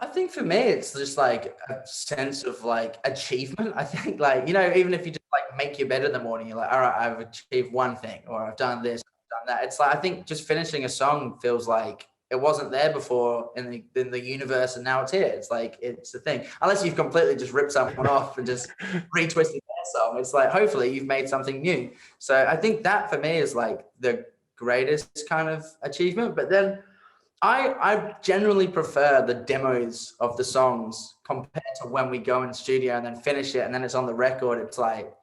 I think for me, it's just like a sense of like achievement. I think like, you know, even if you just like make your bed in the morning, you're like, all right, I've achieved one thing, or I've done this, I've done that. It's like, I think just finishing a song feels like it wasn't there before in the universe, and now it's here. It's like, it's the thing. Unless you've completely just ripped someone off and just retwisted their song. It's like, hopefully you've made something new. So I think that for me is like the greatest kind of achievement. But then I generally prefer the demos of the songs compared to when we go in the studio and then finish it and then it's on the record. It's like,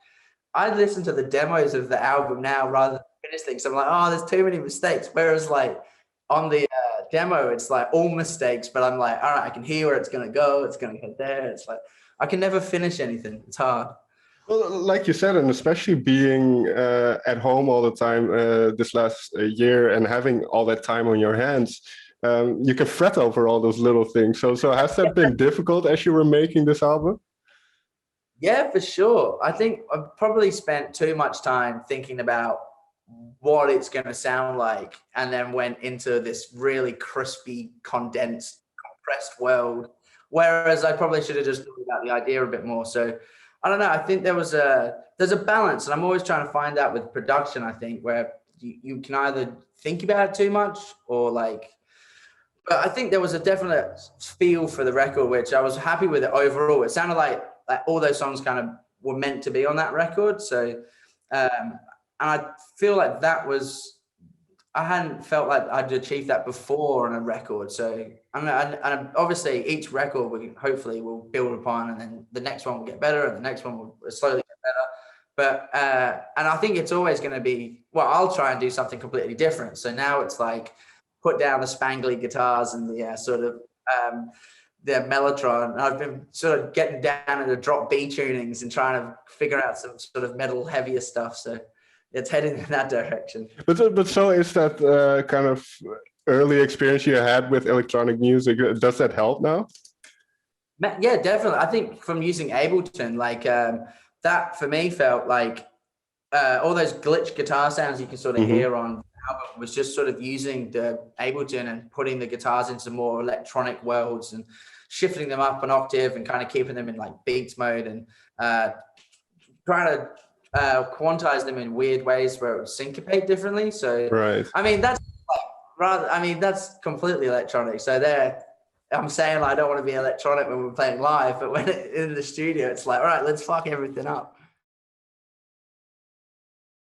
I listen to the demos of the album now rather than finish things. I'm like, oh, there's too many mistakes. Whereas like on the demo, it's like all mistakes, but I'm like, all right, I can hear where it's going to go. It's going to get there. It's like, I can never finish anything. It's hard. Well, like you said, and especially being at home all the time this last year and having all that time on your hands, you can fret over all those little things. So has that been difficult as you were making this album? Yeah, for sure. I think I've probably spent too much time thinking about what it's going to sound like, and then went into this really crispy, condensed, compressed world. Whereas I probably should have just thought about the idea a bit more. So I don't know. I think there's a balance, and I'm always trying to find that with production. I think where you can either think about it too much or like. But I think there was a definite feel for the record, which I was happy with it overall. It sounded like all those songs kind of were meant to be on that record. So, and I feel like I hadn't felt like I'd achieved that before on a record. So, and obviously each record we hopefully will build upon, and then the next one will get better, and the next one will slowly get better. But, and I think it's always going to be, well, I'll try and do something completely different. So now it's like, put down the spangly guitars and the sort of the mellotron. And I've been sort of getting down into drop B tunings and trying to figure out some sort of metal heavier stuff. So it's heading in that direction. But so is that kind of early experience you had with electronic music, does that help now? Yeah, definitely. I think from using Ableton, like that for me felt like all those glitch guitar sounds you can sort of hear on album was just sort of using the Ableton and putting the guitars into more electronic worlds and shifting them up an octave and kind of keeping them in like beats mode and trying to quantize them in weird ways where it would syncopate differently. So, right. I mean, that's that's completely electronic. So I'm saying I don't want to be electronic when we're playing live, but when in the studio, it's like, all right, let's fuck everything up.